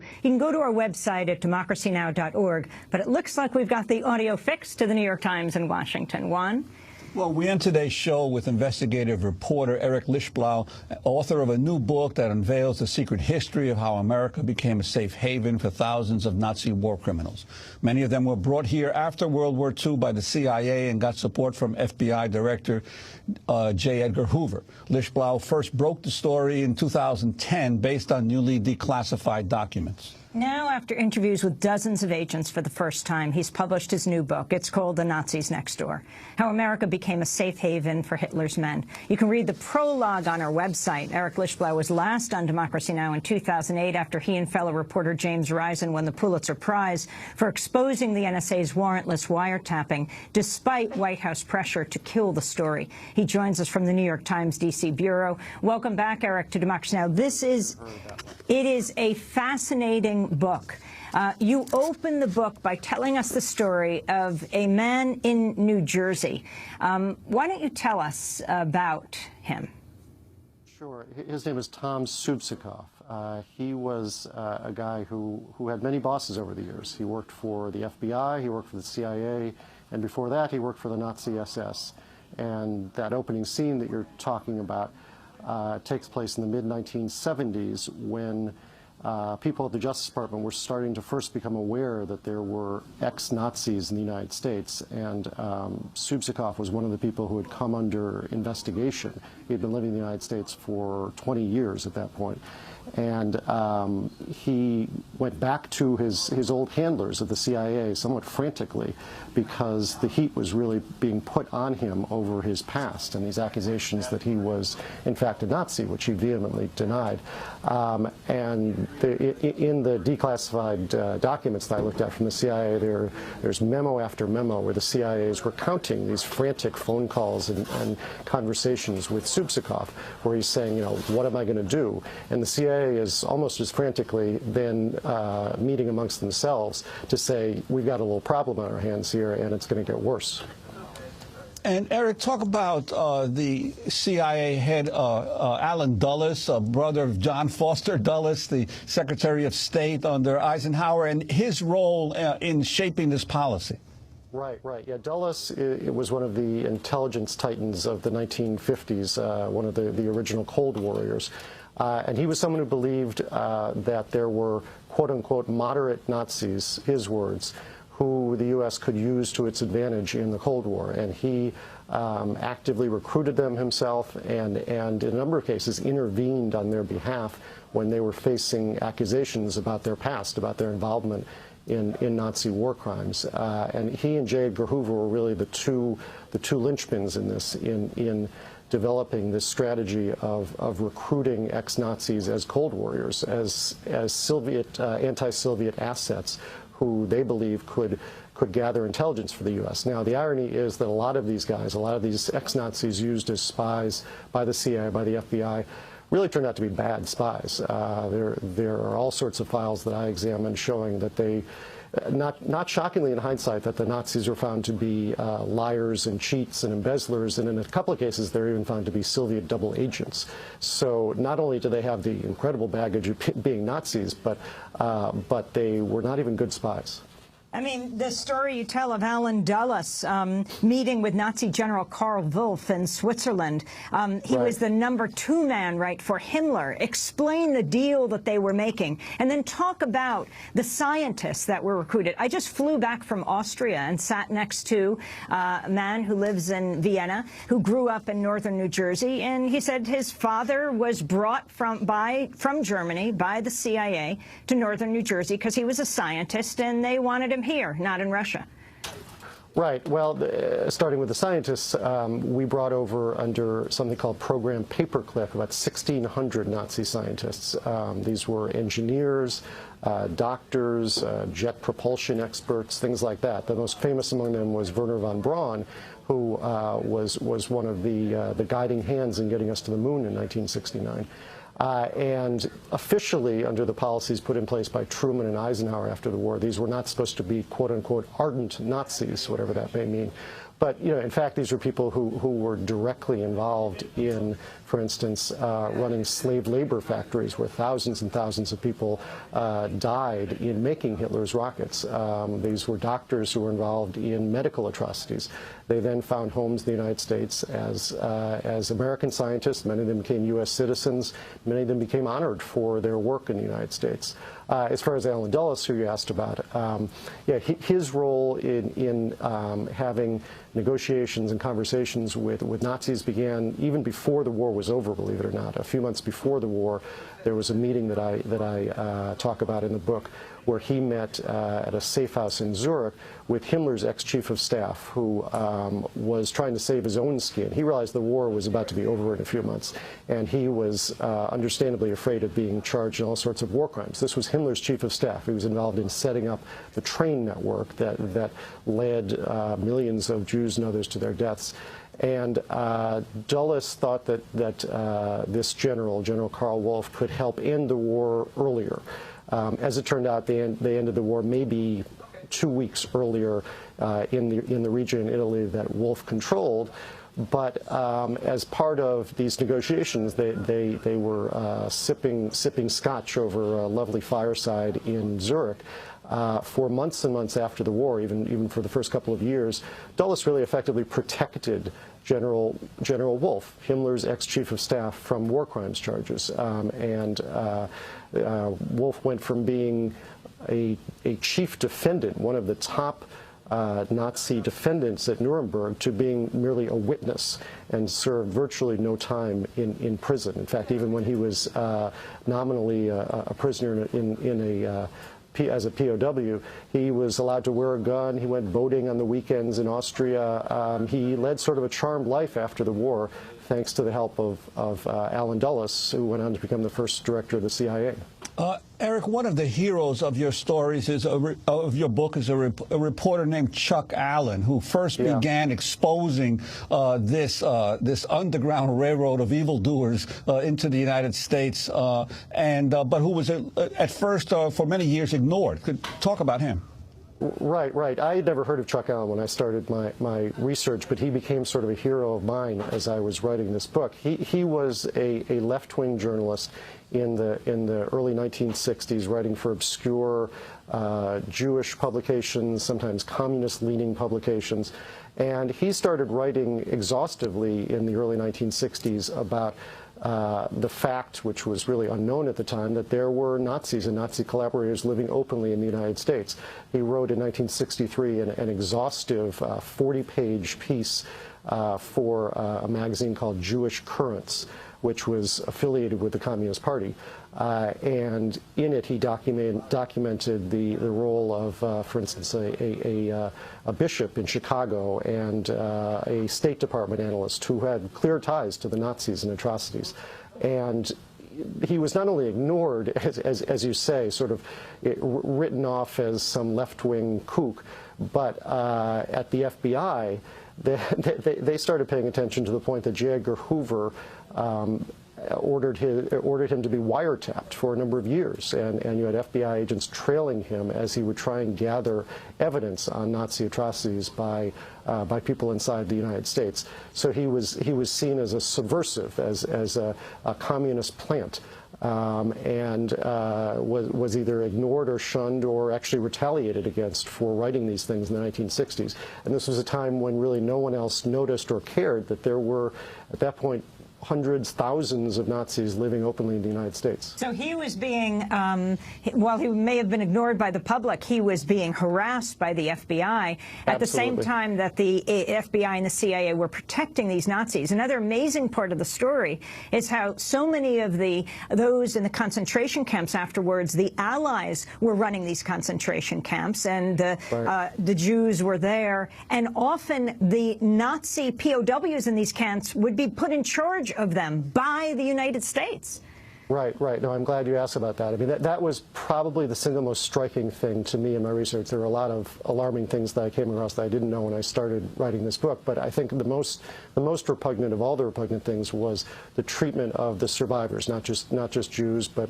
You can go to our website at democracynow.org, but it looks like we've got the audio fixed to the New York Times in Washington. Juan? Well, we end today's show with investigative reporter Eric Lichtblau, author of a new book that unveils the secret history of how America became a safe haven for thousands of Nazi war criminals. Many of them were brought here after World War II by the CIA and got support from FBI Director J. Edgar Hoover. Lichtblau first broke the story in 2010 based on newly declassified documents. Now, after interviews with dozens of agents for the first time, he's published his new book. It's called The Nazis Next Door: How America Became a Safe Haven for Hitler's Men. You can read the prologue on our website. Eric Lichtblau was last on Democracy Now! In 2008 after he and fellow reporter James Risen won the Pulitzer Prize for exposing the NSA's warrantless wiretapping, despite White House pressure to kill the story. He joins us from the New York Times D.C. bureau. Welcome back, Eric, to Democracy Now! It is a fascinating book. You open the book by telling us the story of a man in New Jersey. Why don't you tell us about him? Sure. His name is Tom Subsikoff. He was a guy who had many bosses over the years. He worked for the FBI, he worked for the CIA, and before that he worked for the Nazi SS. And that opening scene that you're talking about takes place in the mid-1970s when people at the Justice Department were starting to first become aware that there were ex-Nazis in the United States, and Subsikoff was one of the people who had come under investigation. He had been living in the United States for 20 years at that point. And he went back to his old handlers at the CIA somewhat frantically because the heat was really being put on him over his past and these accusations that he was, in fact, a Nazi, which he vehemently denied. And in the declassified documents that I looked at from the CIA, there's memo after memo where the CIA is recounting these frantic phone calls and conversations with Subsikoff, where he's saying, you know, what am I going to do? And the CIA is almost as frantically then meeting amongst themselves to say, we've got a little problem on our hands here, and it's going to get worse. And Eric, talk about the CIA head, Allen Dulles, a brother of John Foster Dulles, the Secretary of State under Eisenhower, and his role in shaping this policy. Right. Yeah, Dulles was one of the intelligence titans of the 1950s, one of the original Cold Warriors. And he was someone who believed that there were, quote-unquote, moderate Nazis, his words, who the U.S. could use to its advantage in the Cold War. And he actively recruited them himself and in a number of cases intervened on their behalf when they were facing accusations about their past, about their involvement in Nazi war crimes. And he and J. Edgar Hoover were really the two linchpins in this, in developing this strategy of recruiting ex-Nazis as Cold Warriors, as Soviet, anti-Soviet assets who they believe could gather intelligence for the U.S. Now, the irony is that a lot of these guys, a lot of these ex-Nazis used as spies by the CIA, by the FBI, really turned out to be bad spies. There are all sorts of files that I examined showing that they, not shockingly in hindsight, that the Nazis were found to be liars and cheats and embezzlers, and in a couple of cases they're even found to be Soviet double agents. So not only do they have the incredible baggage of being Nazis, but they were not even good spies. I mean, the story you tell of Allen Dulles meeting with Nazi General Karl Wolff in Switzerland. He was the #2 man, right, for Himmler. Explain the deal that they were making, and then talk about the scientists that were recruited. I just flew back from Austria and sat next to a man who lives in Vienna, who grew up in northern New Jersey, and he said his father was brought from Germany by the CIA to northern New Jersey because he was a scientist, and they wanted him here, not in Russia. Right. Well, starting with the scientists, we brought over under something called Program Paperclip about 1,600 Nazi scientists. These were engineers, doctors, jet propulsion experts, things like that. The most famous among them was Wernher von Braun, who was one of the guiding hands in getting us to the moon in 1969. And officially, under the policies put in place by Truman and Eisenhower after the war, these were not supposed to be, quote-unquote, ardent Nazis, whatever that may mean. But in fact, these were people who were directly involved in, for instance, running slave labor factories where thousands and thousands of people died in making Hitler's rockets. These were doctors who were involved in medical atrocities. They then found homes in the United States as American scientists. Many of them became U.S. citizens. Many of them became honored for their work in the United States. As far as Allen Dulles, who you asked about, his role in having negotiations and conversations with Nazis began even before the war was over, believe it or not. A few months before the war, there was a meeting that I talk about in the book where he met at a safe house in Zurich with Himmler's ex-chief of staff, who was trying to save his own skin. He realized the war was about to be over in a few months, and he was understandably afraid of being charged in all sorts of war crimes. This was Himmler's chief of staff. He was involved in setting up the train network that led millions of Jews and others to their deaths. And Dulles thought that this General Karl Wolff, could help end the war earlier. As it turned out, they ended the war maybe 2 weeks earlier in the region in Italy that Wolff controlled. But as part of these negotiations, they were sipping scotch over a lovely fireside in Zurich. For months and months after the war, even for the first couple of years, Dulles really effectively protected General Wolff, Himmler's ex-chief of staff, from war crimes charges. Wolff went from being a chief defendant, one of the top Nazi defendants at Nuremberg, to being merely a witness, and served virtually no time in prison. In fact, even when he was nominally a prisoner as a POW, he was allowed to wear a gun. He went boating on the weekends in Austria. He led sort of a charmed life after the war, thanks to the help of Allen Dulles, who went on to become the first director of the CIA. Eric, one of the heroes of your stories of your book is a reporter named Chuck Allen, who first began exposing this underground railroad of evildoers into the United States, but who was at first for many years ignored. Could talk about him. Right. I had never heard of Chuck Allen when I started my research, but he became sort of a hero of mine as I was writing this book. He was a left-wing journalist in the early 1960s, writing for obscure Jewish publications, sometimes communist-leaning publications. And he started writing exhaustively in the early 1960s about the fact, which was really unknown at the time, that there were Nazis and Nazi collaborators living openly in the United States. He wrote in 1963 an exhaustive 40-page piece for a magazine called Jewish Currents, which was affiliated with the Communist Party. And in it, he documented the role of, for instance, a bishop in Chicago and a State Department analyst who had clear ties to the Nazis and atrocities. And he was not only ignored, as you say, sort of written off as some left-wing kook, but at the FBI, they started paying attention to the point that J. Edgar Hoover ordered him to be wiretapped for a number of years, and you had FBI agents trailing him as he would try and gather evidence on Nazi atrocities by people inside the United States. So he was seen as a subversive, as a communist plant, and was either ignored or shunned or actually retaliated against for writing these things in the 1960s. And this was a time when really no one else noticed or cared that there were, at that point, hundreds, thousands of Nazis living openly in the United States. So he was being, while he may have been ignored by the public, he was being harassed by the FBI at the same time that the FBI and the CIA were protecting these Nazis. Another amazing part of the story is how so many of those in the concentration camps afterwards, the Allies were running these concentration camps, and the Jews were there, and often the Nazi POWs in these camps would be put in charge of them by the United States. Right, right. No, I'm glad you asked about that. I mean, that was probably the single most striking thing to me in my research. There were a lot of alarming things that I came across that I didn't know when I started writing this book. But I think the most repugnant of all the repugnant things was the treatment of the survivors, not just Jews, but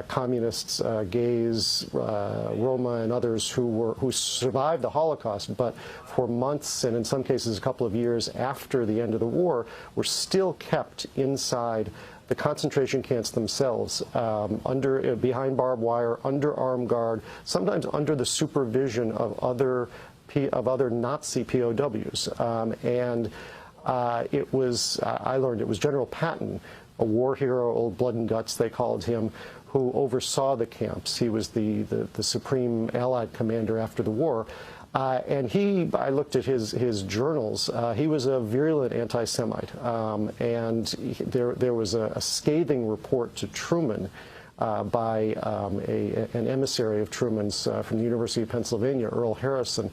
communists, gays, Roma, and others who survived the Holocaust, but for months and in some cases a couple of years after the end of the war, were still kept inside the concentration camps themselves, behind barbed wire, under armed guard, sometimes under the supervision of other Nazi POWs. I learned it was General Patton, a war hero, old blood and guts they called him, who oversaw the camps. He was the supreme Allied commander after the war. And I looked at his journals. He was a virulent anti-Semite, and there was a scathing report to Truman by an emissary of Truman's from the University of Pennsylvania, Earl Harrison,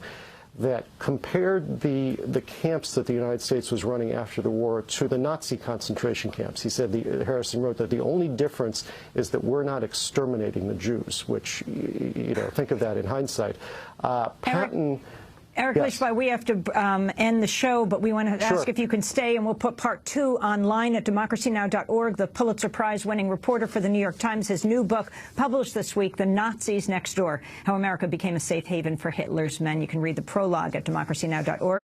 that compared the camps that the United States was running after the war to the Nazi concentration camps. He said, Harrison wrote that the only difference is that we're not exterminating the Jews, which, you know, think of that in hindsight. Patton... Eric Yes. Lischblau, we have to end the show, but we want to ask if you can stay, and we'll put part 2 online at democracynow.org. The Pulitzer Prize-winning reporter for the New York Times, his new book, published this week, The Nazis Next Door, How America Became a Safe Haven for Hitler's Men. You can read the prologue at democracynow.org.